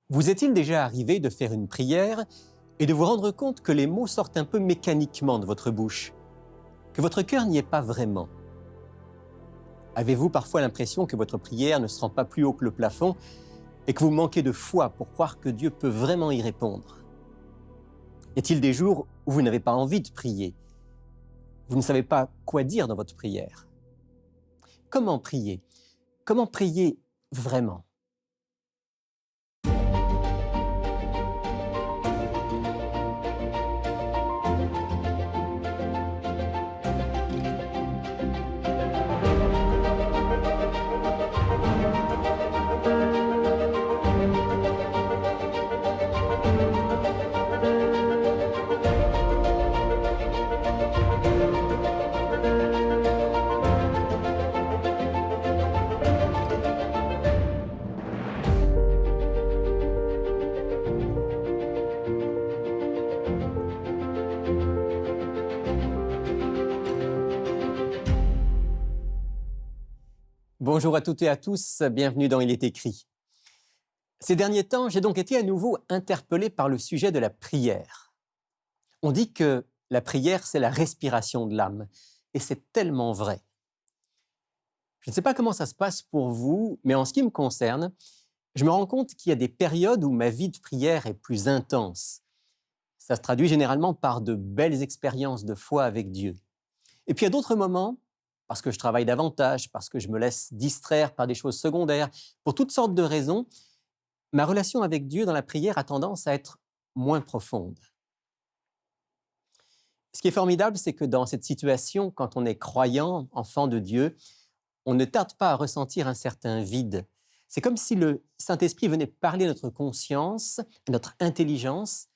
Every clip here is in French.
Vous est-il déjà arrivé de faire une prière et de vous rendre compte que les mots sortent un peu mécaniquement de votre bouche, que votre cœur n'y est pas vraiment? Avez-vous parfois l'impression que votre prière ne se rend pas plus haut que le plafond et que vous manquez de foi pour croire que Dieu peut vraiment y répondre? Y a-t-il des jours où vous n'avez pas envie de prier? Vous ne savez pas quoi dire dans votre prière? Comment prier? Comment prier vraiment? Bonjour à toutes et à tous, bienvenue dans Il est écrit. Ces derniers temps, j'ai donc été à nouveau interpellé par le sujet de la prière. On dit que la prière, c'est la respiration de l'âme, et c'est tellement vrai. Je ne sais pas comment ça se passe pour vous, mais en ce qui me concerne, je me rends compte qu'il y a des périodes où ma vie de prière est plus intense. Ça se traduit généralement par de belles expériences de foi avec Dieu. Et puis il y a d'autres moments, parce que je travaille davantage, parce que je me laisse distraire par des choses secondaires, pour toutes sortes de raisons, ma relation avec Dieu dans la prière a tendance à être moins profonde. Ce qui est formidable, c'est que dans cette situation, quand on est croyant, enfant de Dieu, on ne tarde pas à ressentir un certain vide. C'est comme si le Saint-Esprit venait parler à notre conscience, à notre intelligence,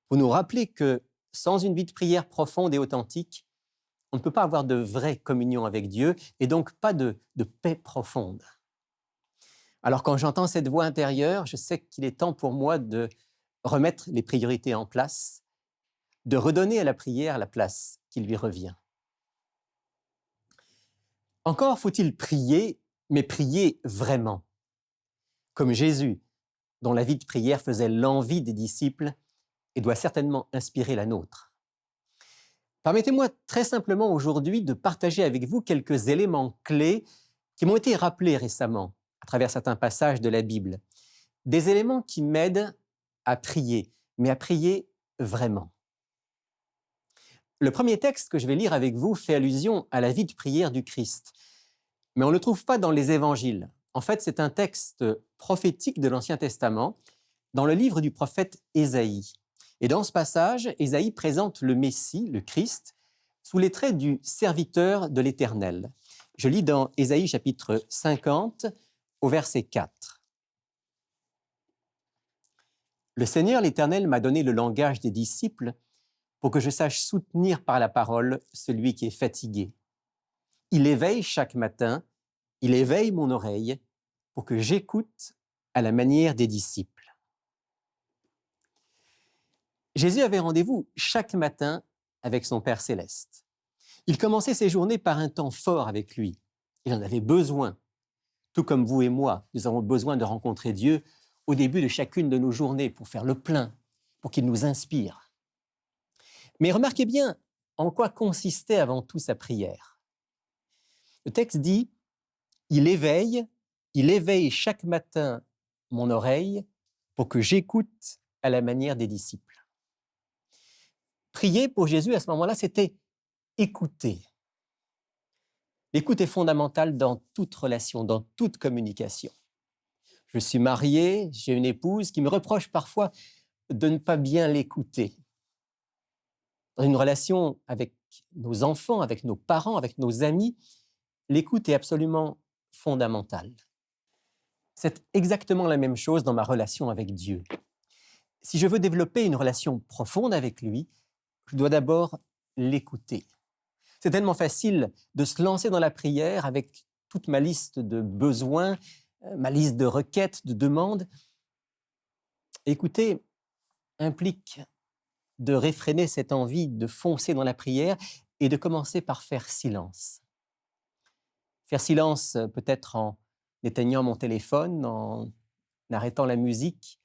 pour nous rappeler que sans une vie de prière profonde et authentique, on ne peut pas avoir de vraie communion avec Dieu et donc pas de paix profonde. Alors quand j'entends cette voix intérieure, je sais qu'il est temps pour moi de remettre les priorités en place, de redonner à la prière la place qui lui revient. Encore faut-il prier, mais prier vraiment. Comme Jésus, dont la vie de prière faisait l'envie des disciples et doit certainement inspirer la nôtre. Permettez-moi très simplement aujourd'hui de partager avec vous quelques éléments clés qui m'ont été rappelés récemment à travers certains passages de la Bible. Des éléments qui m'aident à prier, mais à prier vraiment. Le premier texte que je vais lire avec vous fait allusion à la vie de prière du Christ, mais on ne le trouve pas dans les évangiles. En fait, c'est un texte prophétique de l'Ancien Testament dans le livre du prophète Ésaïe. Et dans ce passage, Ésaïe présente le Messie, le Christ, sous les traits du serviteur de l'Éternel. Je lis dans Ésaïe chapitre 50 au verset 4. « Le Seigneur l'Éternel m'a donné le langage des disciples pour que je sache soutenir par la parole celui qui est fatigué. Il éveille chaque matin, il éveille mon oreille pour que j'écoute à la manière des disciples. » Jésus avait rendez-vous chaque matin avec son Père céleste. Il commençait ses journées par un temps fort avec lui. Il en avait besoin. Tout comme vous et moi, nous avons besoin de rencontrer Dieu au début de chacune de nos journées pour faire le plein, pour qu'il nous inspire. Mais remarquez bien en quoi consistait avant tout sa prière. Le texte dit « Il éveille chaque matin mon oreille pour que j'écoute à la manière des disciples. » Prier pour Jésus à ce moment-là, c'était écouter. L'écoute est fondamentale dans toute relation, dans toute communication. Je suis marié, j'ai une épouse qui me reproche parfois de ne pas bien l'écouter. Dans une relation avec nos enfants, avec nos parents, avec nos amis, l'écoute est absolument fondamentale. C'est exactement la même chose dans ma relation avec Dieu. Si je veux développer une relation profonde avec lui, je dois d'abord l'écouter. C'est tellement facile de se lancer dans la prière avec toute ma liste de besoins, ma liste de requêtes, de demandes. Écouter implique de réfréner cette envie de foncer dans la prière et de commencer par faire silence. Faire silence peut-être en éteignant mon téléphone, en arrêtant la musique,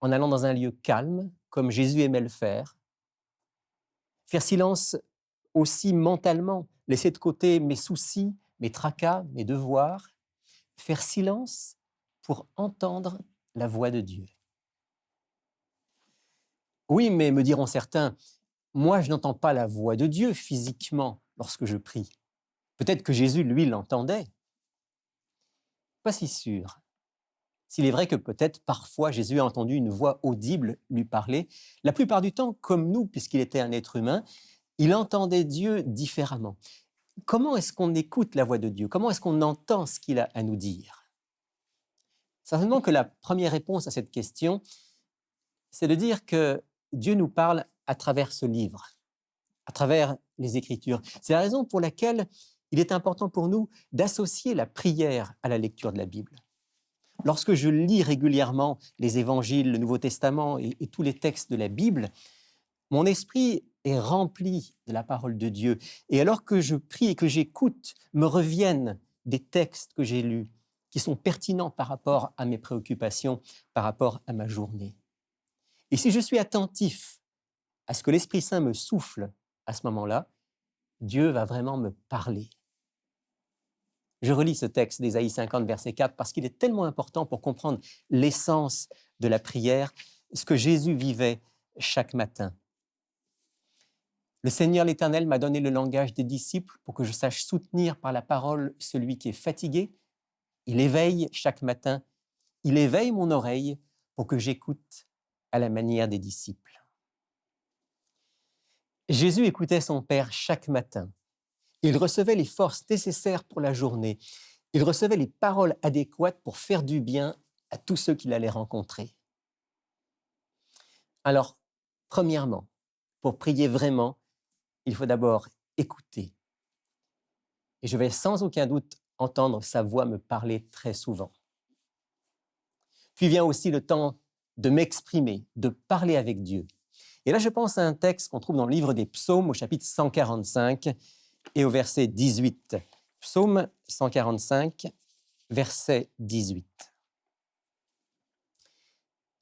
en allant dans un lieu calme, comme Jésus aimait le faire. Faire silence aussi mentalement, laisser de côté mes soucis, mes tracas, mes devoirs. Faire silence pour entendre la voix de Dieu. Oui, mais me diront certains, moi je n'entends pas la voix de Dieu physiquement lorsque je prie. Peut-être que Jésus, lui, l'entendait. Pas si sûr. S'il est vrai que peut-être parfois Jésus a entendu une voix audible lui parler, la plupart du temps, comme nous, puisqu'il était un être humain, il entendait Dieu différemment. Comment est-ce qu'on écoute la voix de Dieu? Comment est-ce qu'on entend ce qu'il a à nous dire? Certainement que la première réponse à cette question, c'est de dire que Dieu nous parle à travers ce livre, à travers les Écritures. C'est la raison pour laquelle il est important pour nous d'associer la prière à la lecture de la Bible. Lorsque je lis régulièrement les Évangiles, le Nouveau Testament et tous les textes de la Bible, mon esprit est rempli de la parole de Dieu. Et alors que je prie et que j'écoute, me reviennent des textes que j'ai lus qui sont pertinents par rapport à mes préoccupations, par rapport à ma journée. Et si je suis attentif à ce que l'Esprit Saint me souffle à ce moment-là, Dieu va vraiment me parler. Je relis ce texte d'Ésaïe 50, verset 4, parce qu'il est tellement important pour comprendre l'essence de la prière, ce que Jésus vivait chaque matin. Le Seigneur l'Éternel m'a donné le langage des disciples pour que je sache soutenir par la parole celui qui est fatigué. Il éveille chaque matin, il éveille mon oreille pour que j'écoute à la manière des disciples. Jésus écoutait son Père chaque matin. Il recevait les forces nécessaires pour la journée. Il recevait les paroles adéquates pour faire du bien à tous ceux qu'il allait rencontrer. Alors, premièrement, pour prier vraiment, il faut d'abord écouter. Et je vais sans aucun doute entendre sa voix me parler très souvent. Puis vient aussi le temps de m'exprimer, de parler avec Dieu. Et là, je pense à un texte qu'on trouve dans le livre des Psaumes au chapitre 145 et au verset 18. Psaume 145, verset 18.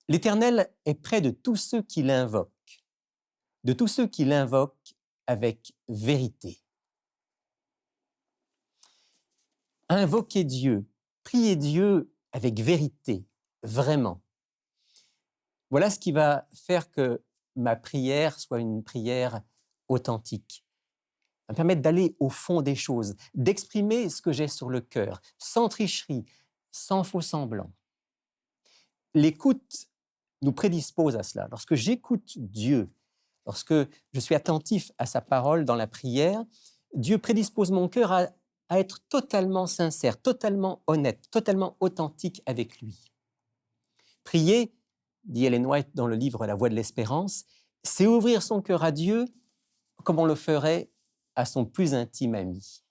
L'Éternel est près de tous ceux qui l'invoquent, de tous ceux qui l'invoquent avec vérité. Invoquer Dieu, prier Dieu avec vérité, vraiment. Voilà ce qui va faire que ma prière soit une prière authentique. Ça me permettre d'aller au fond des choses, d'exprimer ce que j'ai sur le cœur, sans tricherie, sans faux semblant. L'écoute nous prédispose à cela. Lorsque j'écoute Dieu, lorsque je suis attentif à sa parole dans la prière, Dieu prédispose mon cœur à être totalement sincère, totalement honnête, totalement authentique avec lui. Prier, dit Ellen White dans le livre La Voix de l'Espérance, c'est ouvrir son cœur à Dieu comme on le ferait à son plus intime ami.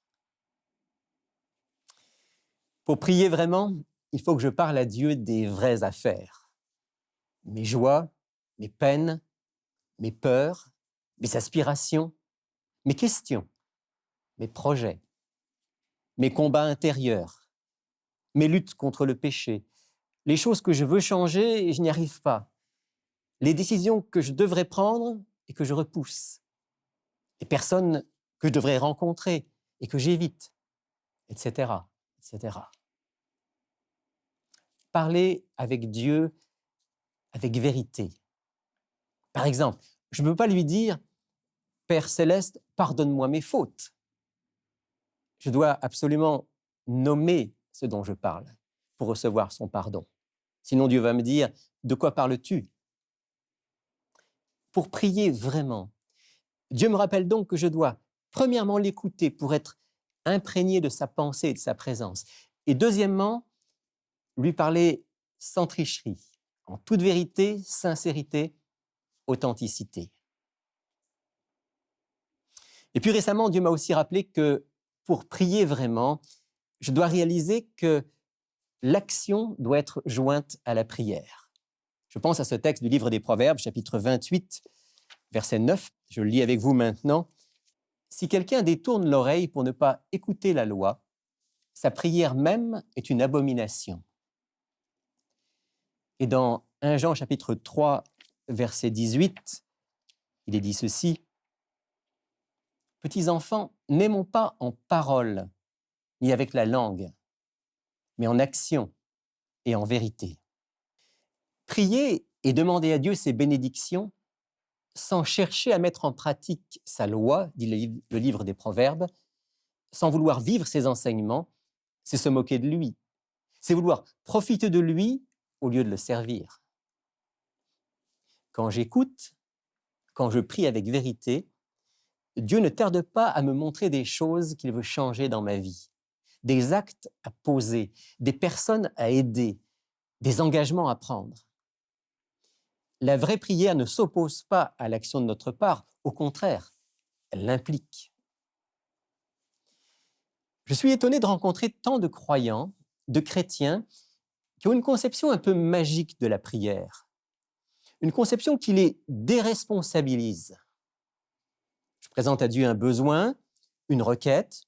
Pour prier vraiment, il faut que je parle à Dieu des vraies affaires. Mes joies, mes peines, mes peurs, mes aspirations, mes questions, mes projets, mes combats intérieurs, mes luttes contre le péché, les choses que je veux changer et je n'y arrive pas, les décisions que je devrais prendre et que je repousse, les personnes que je devrais rencontrer et que j'évite, etc., etc. Parler avec Dieu avec vérité. Par exemple, je ne peux pas lui dire « Père céleste, pardonne-moi mes fautes ». Je dois absolument nommer ce dont je parle pour recevoir son pardon. Sinon, Dieu va me dire « De quoi parles-tu » Pour prier vraiment, Dieu me rappelle donc que je dois premièrement l'écouter pour être imprégné de sa pensée et de sa présence. Et deuxièmement, lui parler sans tricherie, en toute vérité, sincérité, authenticité. Et puis récemment, Dieu m'a aussi rappelé que pour prier vraiment, je dois réaliser que l'action doit être jointe à la prière. Je pense à ce texte du livre des Proverbes, chapitre 28, verset 9. Je le lis avec vous maintenant. « Si quelqu'un détourne l'oreille pour ne pas écouter la loi, sa prière même est une abomination. » Et dans 1 Jean chapitre 3, verset 18, il est dit ceci: « Petits enfants, n'aimons pas en parole, ni avec la langue, mais en action et en vérité. » Prier et demander à Dieu ses bénédictions sans chercher à mettre en pratique sa loi, dit le livre des Proverbes, sans vouloir vivre ses enseignements, c'est se moquer de lui. C'est vouloir profiter de lui au lieu de le servir. Quand j'écoute, quand je prie avec vérité, Dieu ne tarde pas à me montrer des choses qu'il veut changer dans ma vie, des actes à poser, des personnes à aider, des engagements à prendre. La vraie prière ne s'oppose pas à l'action de notre part, au contraire, elle l'implique. Je suis étonné de rencontrer tant de croyants, de chrétiens, qui ont une conception un peu magique de la prière, une conception qui les déresponsabilise. Je présente à Dieu un besoin, une requête,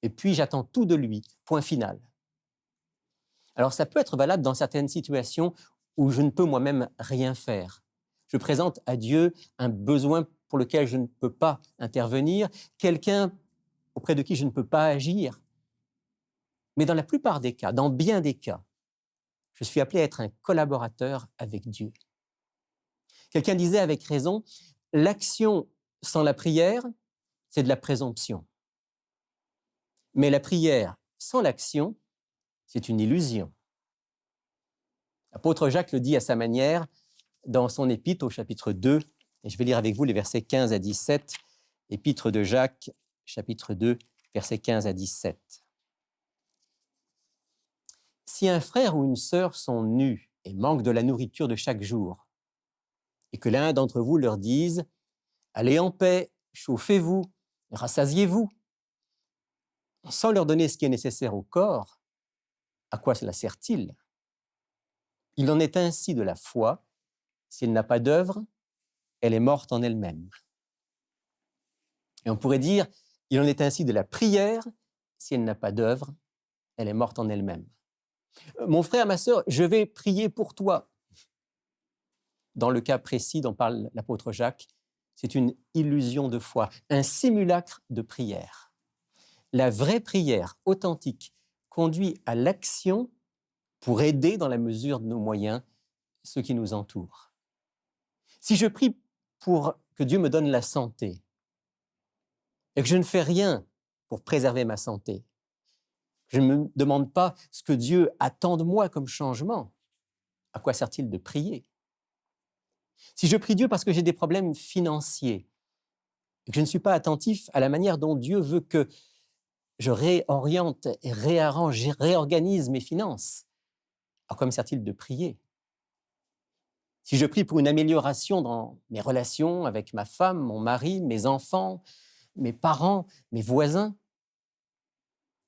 et puis j'attends tout de lui, point final. Alors ça peut être valable dans certaines situations où je ne peux moi-même rien faire. Je présente à Dieu un besoin pour lequel je ne peux pas intervenir, quelqu'un auprès de qui je ne peux pas agir. Mais dans la plupart des cas, dans bien des cas, je suis appelé à être un collaborateur avec Dieu. Quelqu'un disait avec raison, l'action sans la prière, c'est de la présomption. Mais la prière sans l'action, c'est une illusion. L'apôtre Jacques le dit à sa manière dans son épître au chapitre 2, et je vais lire avec vous les versets 15 à 17, épître de Jacques, chapitre 2, versets 15 à 17. « Si un frère ou une sœur sont nus et manquent de la nourriture de chaque jour, et que l'un d'entre vous leur dise « Allez en paix, chauffez-vous, rassasiez-vous », sans leur donner ce qui est nécessaire au corps, à quoi cela sert-il? Il en est ainsi de la foi, si elle n'a pas d'œuvre, elle est morte en elle-même. Et on pourrait dire, il en est ainsi de la prière, si elle n'a pas d'œuvre, elle est morte en elle-même. Mon frère, ma sœur, je vais prier pour toi. Dans le cas précis dont parle l'apôtre Jacques, c'est une illusion de foi, un simulacre de prière. La vraie prière authentique conduit à l'action pour aider dans la mesure de nos moyens ceux qui nous entourent. Si je prie pour que Dieu me donne la santé et que je ne fais rien pour préserver ma santé, je ne me demande pas ce que Dieu attend de moi comme changement, à quoi sert-il de prier? Si je prie Dieu parce que j'ai des problèmes financiers et que je ne suis pas attentif à la manière dont Dieu veut que je réoriente et réarrange, réorganise mes finances, à quoi me sert-il de prier? Si je prie pour une amélioration dans mes relations avec ma femme, mon mari, mes enfants, mes parents, mes voisins,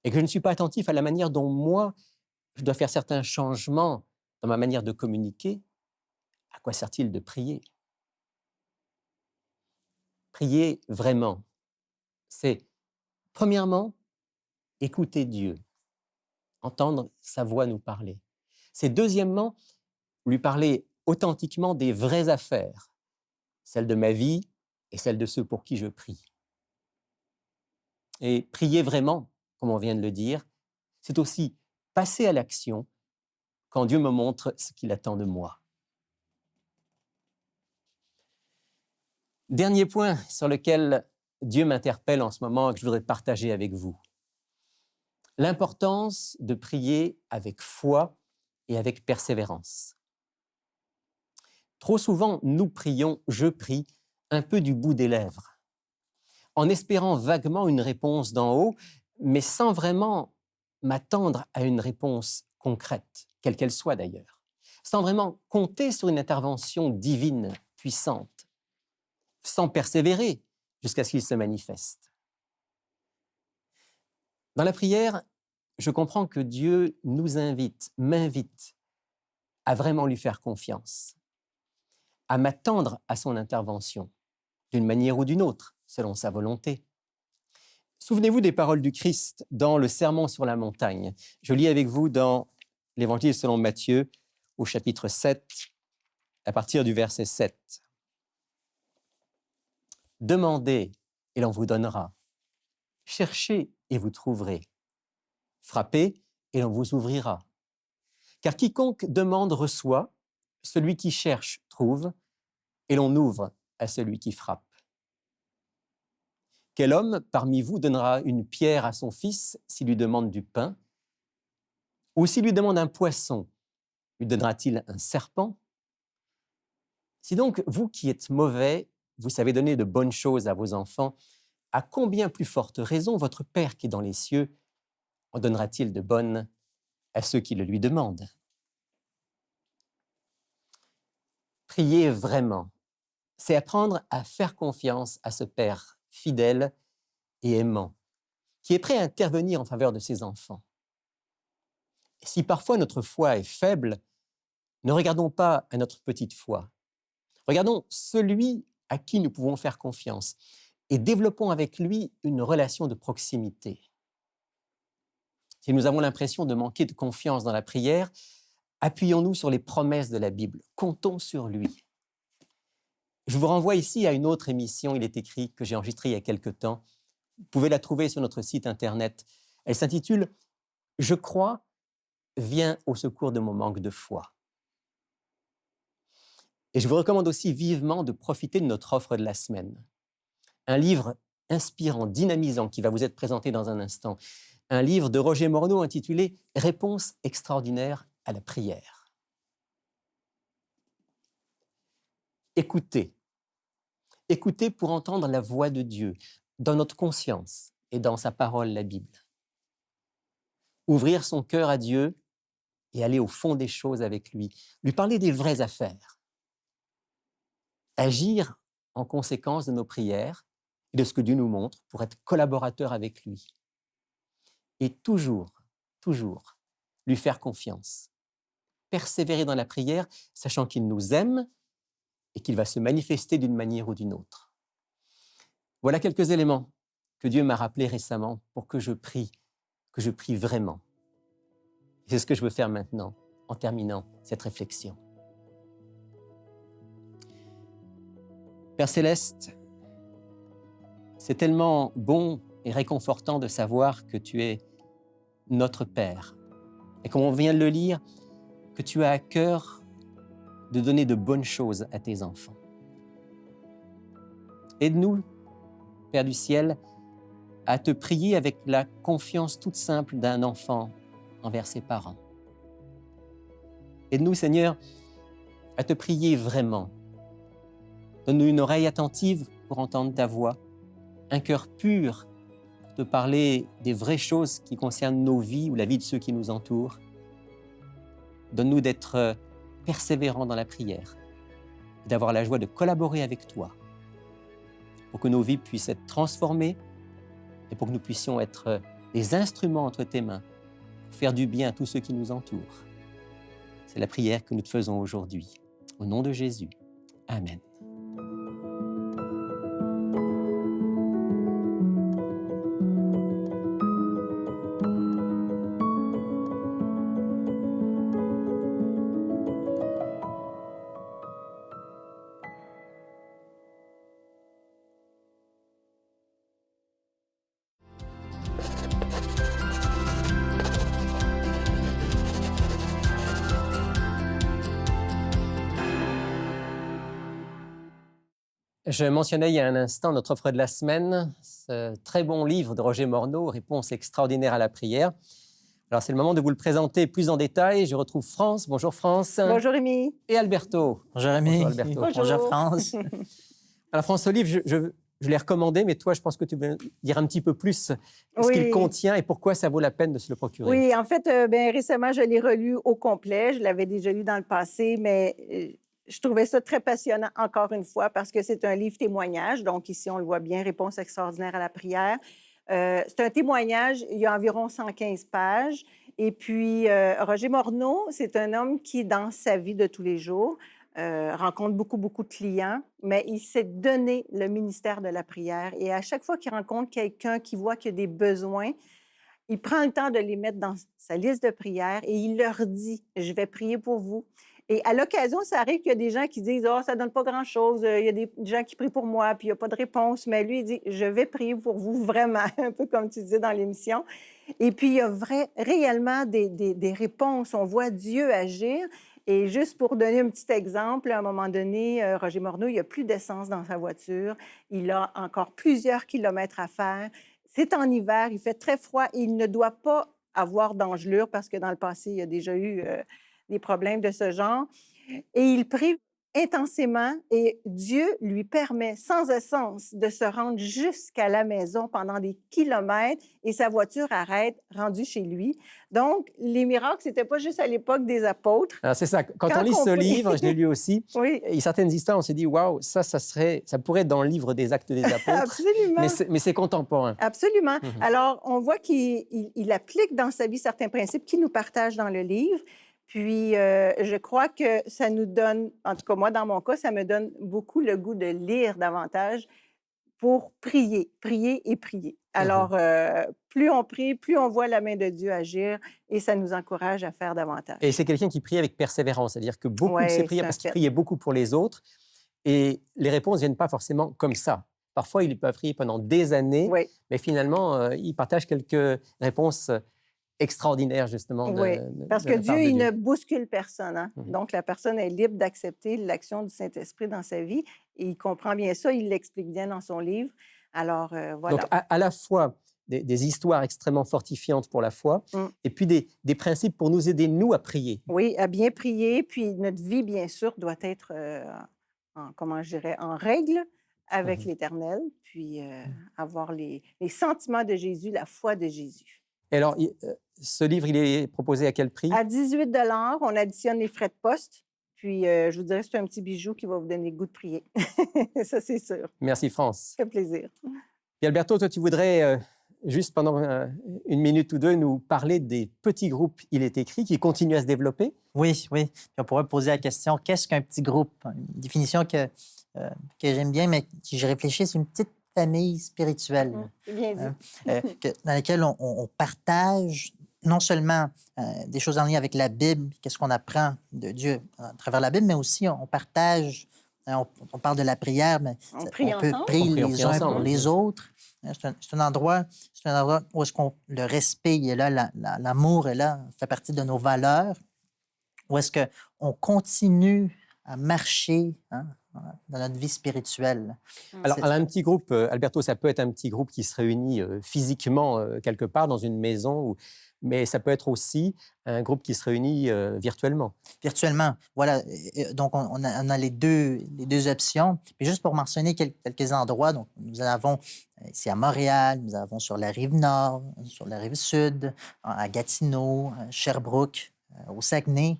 et que je ne suis pas attentif à la manière dont moi, je dois faire certains changements dans ma manière de communiquer, à quoi sert-il de prier? Prier vraiment, c'est premièrement écouter Dieu, entendre sa voix nous parler. C'est deuxièmement lui parler authentiquement des vraies affaires, celles de ma vie et celles de ceux pour qui je prie. Et prier vraiment, comme on vient de le dire, c'est aussi passer à l'action quand Dieu me montre ce qu'il attend de moi. Dernier point sur lequel Dieu m'interpelle en ce moment et que je voudrais partager avec vous. L'importance de prier avec foi et avec persévérance. Trop souvent, nous prions, je prie, un peu du bout des lèvres, en espérant vaguement une réponse d'en haut, mais sans vraiment m'attendre à une réponse concrète, quelle qu'elle soit d'ailleurs, sans vraiment compter sur une intervention divine, puissante, sans persévérer jusqu'à ce qu'il se manifeste. Dans la prière, je comprends que Dieu nous invite, m'invite à vraiment lui faire confiance, à m'attendre à son intervention, d'une manière ou d'une autre, selon sa volonté. Souvenez-vous des paroles du Christ dans le Sermon sur la montagne. Je lis avec vous dans l'Évangile selon Matthieu, au chapitre 7, à partir du verset 7. Demandez et l'on vous donnera. Cherchez et vous trouverez. Frappez et l'on vous ouvrira. Car quiconque demande reçoit, celui qui cherche trouve, et l'on ouvre à celui qui frappe. Quel homme parmi vous donnera une pierre à son fils s'il lui demande du pain? Ou s'il lui demande un poisson, lui donnera-t-il un serpent? Si donc vous qui êtes mauvais, vous savez donner de bonnes choses à vos enfants, à combien plus forte raison votre Père qui est dans les cieux en donnera-t-il de bonnes à ceux qui le lui demandent? Prier vraiment, c'est apprendre à faire confiance à ce Père fidèle et aimant, qui est prêt à intervenir en faveur de ses enfants. Et si parfois notre foi est faible, ne regardons pas à notre petite foi. Regardons celui à qui nous pouvons faire confiance et développons avec lui une relation de proximité. Si nous avons l'impression de manquer de confiance dans la prière, appuyons-nous sur les promesses de la Bible. Comptons sur lui. Je vous renvoie ici à une autre émission, il est écrit, que j'ai enregistrée il y a quelque temps. Vous pouvez la trouver sur notre site internet. Elle s'intitule « Je crois, viens au secours de mon manque de foi ». Et je vous recommande aussi vivement de profiter de notre offre de la semaine. Un livre inspirant, dynamisant, qui va vous être présenté dans un instant. Un livre de Roger Morneau intitulé « Réponse extraordinaire à la prière ». Écoutez. Écoutez pour entendre la voix de Dieu dans notre conscience et dans sa parole, la Bible. Ouvrir son cœur à Dieu et aller au fond des choses avec lui. Lui parler des vraies affaires. Agir en conséquence de nos prières et de ce que Dieu nous montre pour être collaborateur avec lui. Et toujours, toujours lui faire confiance. Persévérer dans la prière, sachant qu'il nous aime et qu'il va se manifester d'une manière ou d'une autre. Voilà quelques éléments que Dieu m'a rappelés récemment pour que je prie vraiment. Et c'est ce que je veux faire maintenant, en terminant cette réflexion. Père Céleste, c'est tellement bon et réconfortant de savoir que tu es notre Père. Et comme on vient de le lire, que tu as à cœur de donner de bonnes choses à tes enfants. Aide-nous, Père du ciel, à te prier avec la confiance toute simple d'un enfant envers ses parents. Aide-nous, Seigneur, à te prier vraiment. Donne-nous une oreille attentive pour entendre ta voix, un cœur pur pour te parler des vraies choses qui concernent nos vies ou la vie de ceux qui nous entourent. Donne-nous d'être persévérants dans la prière et d'avoir la joie de collaborer avec toi pour que nos vies puissent être transformées et pour que nous puissions être des instruments entre tes mains pour faire du bien à tous ceux qui nous entourent. C'est la prière que nous te faisons aujourd'hui. Au nom de Jésus. Amen. Je mentionnais il y a un instant notre offre de la semaine, ce très bon livre de Roger Morneau, Réponse extraordinaire à la prière. Alors c'est le moment de vous le présenter plus en détail. Je retrouve France. Bonjour France. Bonjour Rémi. Et Alberto. Bonjour Rémi. Bonjour Alberto. Bonjour France. Alors France, ce livre, je l'ai recommandé, mais toi, je pense que tu veux dire un petit peu plus ce qu'il contient et pourquoi ça vaut la peine de se le procurer. Oui, en fait, récemment, je l'ai relu au complet. Je l'avais déjà lu dans le passé, mais je trouvais ça très passionnant, encore une fois, parce que c'est un livre témoignage. Donc ici, on le voit bien, Réponse extraordinaire à la prière. C'est un témoignage, il y a environ 115 pages. Et puis, Roger Morneau, c'est un homme qui, dans sa vie de tous les jours, rencontre beaucoup de clients, mais il s'est donné le ministère de la prière. Et à chaque fois qu'il rencontre quelqu'un qui voit qu'il y a des besoins, il prend le temps de les mettre dans sa liste de prières et il leur dit « Je vais prier pour vous ». Et à l'occasion, ça arrive qu'il y a des gens qui disent « Ah, ça ne donne pas grand-chose. Il y a des gens qui prient pour moi, puis il n'y a pas de réponse. » Mais lui, il dit « Je vais prier pour vous vraiment. » Un peu comme tu disais dans l'émission. Et puis, il y a réellement des réponses. On voit Dieu agir. Et juste pour donner un petit exemple, à un moment donné, Roger Morneau, il n'y a plus d'essence dans sa voiture. Il a encore plusieurs kilomètres à faire. C'est en hiver, il fait très froid et il ne doit pas avoir d'engelure parce que dans le passé, il y a déjà eu des problèmes de ce genre. Et il prie intensément et Dieu lui permet sans essence de se rendre jusqu'à la maison pendant des kilomètres et sa voiture arrête rendue chez lui. Donc, les miracles, c'était pas juste à l'époque des apôtres. Alors, c'est ça. Quand on lit ce livre, je l'ai lu aussi, Oui, et certaines histoires, on s'est dit, waouh, ça pourrait être dans le livre des Actes des Apôtres, absolument. mais c'est contemporain. Absolument. Mhm. Alors, on voit qu'il applique dans sa vie certains principes qu'il nous partage dans le livre. Puis, je crois que ça nous donne, en tout cas moi, dans mon cas, ça me donne beaucoup le goût de lire davantage pour prier, prier et prier. Alors, plus on prie, plus on voit la main de Dieu agir et ça nous encourage à faire davantage. Et c'est quelqu'un qui prie avec persévérance, c'est-à-dire que beaucoup de ses Oui, prières, c'est un parce qu'il fait. priait beaucoup pour les autres, et les réponses ne viennent pas forcément comme ça. Parfois, il peut prier pendant des années, Oui, mais finalement, il partage quelques réponses extraordinaires, justement, oui. Parce de que la part Dieu, de il Dieu. ne bouscule personne. Hein? Mhm. Donc, la personne est libre d'accepter l'action du Saint-Esprit dans sa vie et il comprend bien ça, il l'explique bien dans son livre. Alors, Donc, voilà. à la fois des histoires extrêmement fortifiantes pour la foi, Mm. et puis des principes pour nous aider, nous, à prier. Oui, à bien prier, puis notre vie, bien sûr, doit être, comment je dirais, en règle avec Mhm. l'Éternel, puis avoir les sentiments de Jésus, la foi de Jésus. Et alors, ce livre, il est proposé à quel prix? À 18 on additionne les frais de poste, puis je vous dirais, c'est un petit bijou qui va vous donner le goût de prier. Ça, c'est sûr. Merci, France. Ça fait plaisir. Et Alberto, toi, tu voudrais, juste pendant une minute ou deux, nous parler des petits groupes Il est écrit qui continuent à se développer? Oui, oui. Puis on pourrait poser la question, qu'est-ce qu'un petit groupe? Une définition que j'aime bien, mais que je réfléchis, c'est une petite famille spirituelle C'est bien dit. dans laquelle on partage non seulement des choses en lien avec la Bible, qu'est-ce qu'on apprend de Dieu à travers la Bible, mais aussi on partage, on parle de la prière, mais On prie on peut ensemble. prier On prie les uns ensemble, pour hein. les autres. C'est un endroit où est-ce qu'on le respect est là, l'amour est là, fait partie de nos valeurs. Où est-ce qu'on continue à marcher dans notre vie spirituelle. Alors, un petit groupe, Alberto, ça peut être un petit groupe qui se réunit physiquement quelque part dans une maison, mais ça peut être aussi un groupe qui se réunit virtuellement. Virtuellement, voilà. Donc, on a les deux options. Puis juste pour mentionner quelques endroits, donc nous avons ici à Montréal, nous avons sur la rive nord, sur la rive sud, à Gatineau, à Sherbrooke, au Saguenay,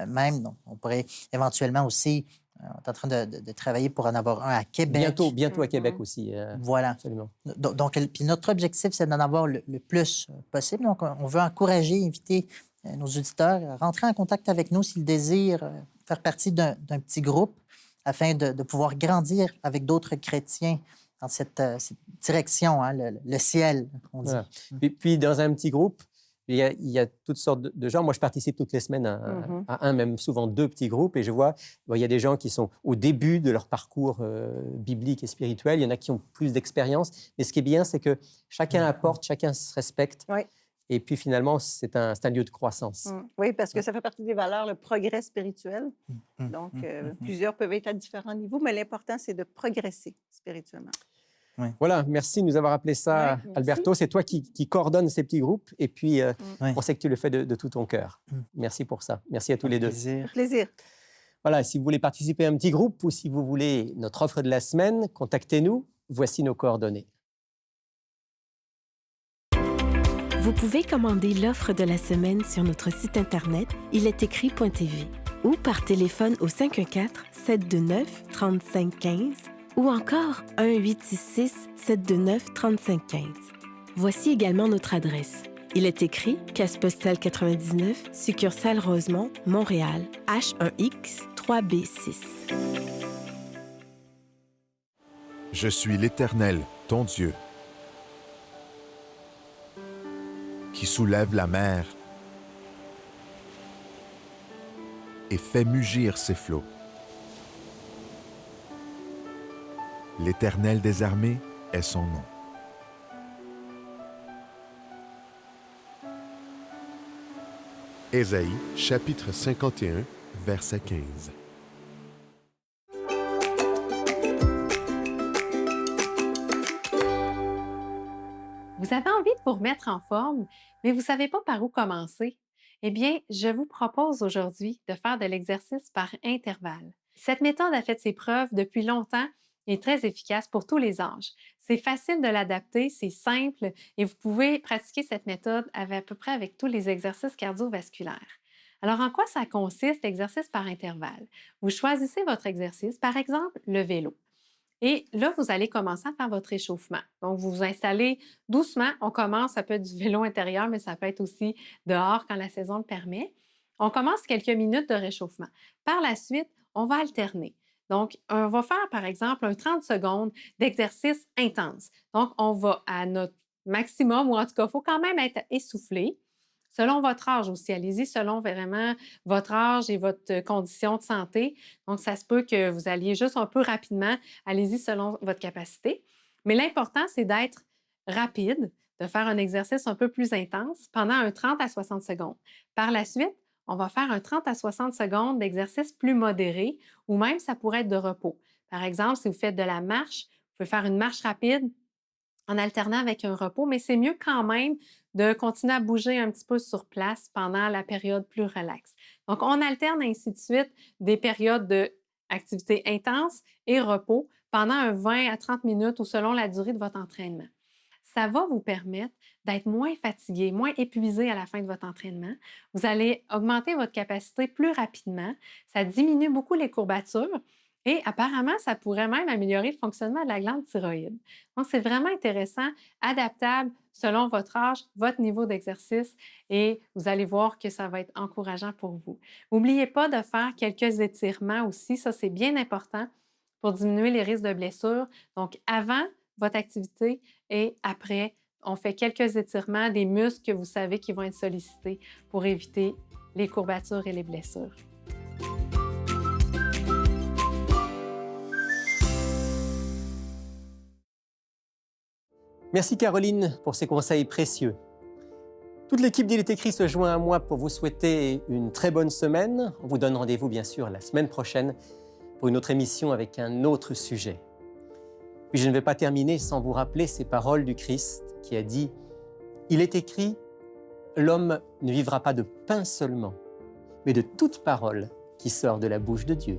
même. Donc, on pourrait éventuellement aussi, on est en train de travailler pour en avoir un à Québec. Bientôt à Québec aussi. Voilà. Absolument. Donc, puis notre objectif, c'est d'en avoir le plus possible. Donc, on veut encourager, inviter nos auditeurs à rentrer en contact avec nous s'ils désirent faire partie d'un petit groupe afin de pouvoir grandir avec d'autres chrétiens dans cette direction, le ciel, on dit. Voilà. Puis, dans un petit groupe, il y a toutes sortes de gens. Moi, je participe toutes les semaines à un, même souvent deux petits groupes, et je vois, il y a des gens qui sont au début de leur parcours biblique et spirituel. Il y en a qui ont plus d'expérience. Mais ce qui est bien, c'est que chacun apporte, chacun se respecte. Oui. Et puis, finalement, c'est un lieu de croissance. Oui, parce que ça fait partie des valeurs, le progrès spirituel. Donc, plusieurs peuvent être à différents niveaux, mais l'important, c'est de progresser spirituellement. Oui. Voilà, merci de nous avoir appelé ça, Oui, Alberto. C'est toi qui coordonne ces petits groupes, et puis Oui. on sait que tu le fais de tout ton cœur. Merci pour ça. Merci à tous les deux. Plaisir. Plaisir. Voilà, si vous voulez participer à un petit groupe ou si vous voulez notre offre de la semaine, contactez-nous. Voici nos coordonnées. Vous pouvez commander l'offre de la semaine sur notre site internet ilestécrit.tv ou par téléphone au 514-729-3515 ou encore 1-866-729-3515. Voici également notre adresse. Il est écrit Case postale 99, succursale Rosemont, Montréal, H1X 3B6. Je suis l'Éternel, ton Dieu, qui soulève la mer, et fait mugir ses flots. L'Éternel des armées est son nom. Ésaïe, chapitre 51, verset 15. Vous avez envie de vous remettre en forme, mais vous ne savez pas par où commencer? Eh bien, je vous propose aujourd'hui de faire de l'exercice par intervalle. Cette méthode a fait ses preuves depuis longtemps et est très efficace pour tous les âges. C'est facile de l'adapter, c'est simple et vous pouvez pratiquer cette méthode à peu près avec tous les exercices cardiovasculaires. Alors, en quoi ça consiste, l'exercice par intervalle? Vous choisissez votre exercice, par exemple le vélo. Et là, vous allez commencer à faire votre échauffement. Donc, vous vous installez doucement. On commence, ça peut être du vélo intérieur, mais ça peut être aussi dehors quand la saison le permet. On commence quelques minutes de réchauffement. Par la suite, on va alterner. Donc, on va faire, par exemple, un 30 secondes d'exercice intense. Donc, on va à notre maximum, ou en tout cas, il faut quand même être essoufflé. Selon votre âge aussi, allez-y selon vraiment votre âge et votre condition de santé. Donc, ça se peut que vous alliez juste un peu rapidement. Allez-y selon votre capacité. Mais l'important, c'est d'être rapide, de faire un exercice un peu plus intense pendant un 30 à 60 secondes. Par la suite, on va faire un 30 à 60 secondes d'exercice plus modéré ou même ça pourrait être de repos. Par exemple, si vous faites de la marche, vous pouvez faire une marche rapide en alternant avec un repos, mais c'est mieux quand même de continuer à bouger un petit peu sur place pendant la période plus relaxe. Donc, on alterne ainsi de suite des périodes d'activité intense et repos pendant un 20 à 30 minutes ou selon la durée de votre entraînement. Ça va vous permettre d'être moins fatigué, moins épuisé à la fin de votre entraînement. Vous allez augmenter votre capacité plus rapidement. Ça diminue beaucoup les courbatures. Et apparemment, ça pourrait même améliorer le fonctionnement de la glande thyroïde. Donc, c'est vraiment intéressant, adaptable selon votre âge, votre niveau d'exercice et vous allez voir que ça va être encourageant pour vous. N'oubliez pas de faire quelques étirements aussi, ça c'est bien important pour diminuer les risques de blessures. Donc, avant votre activité et après, on fait quelques étirements des muscles que vous savez qui vont être sollicités pour éviter les courbatures et les blessures. Merci Caroline pour ces conseils précieux. Toute l'équipe d'Il est écrit se joint à moi pour vous souhaiter une très bonne semaine. On vous donne rendez-vous bien sûr la semaine prochaine pour une autre émission avec un autre sujet. Puis je ne vais pas terminer sans vous rappeler ces paroles du Christ qui a dit « Il est écrit, l'homme ne vivra pas de pain seulement, mais de toute parole qui sort de la bouche de Dieu. »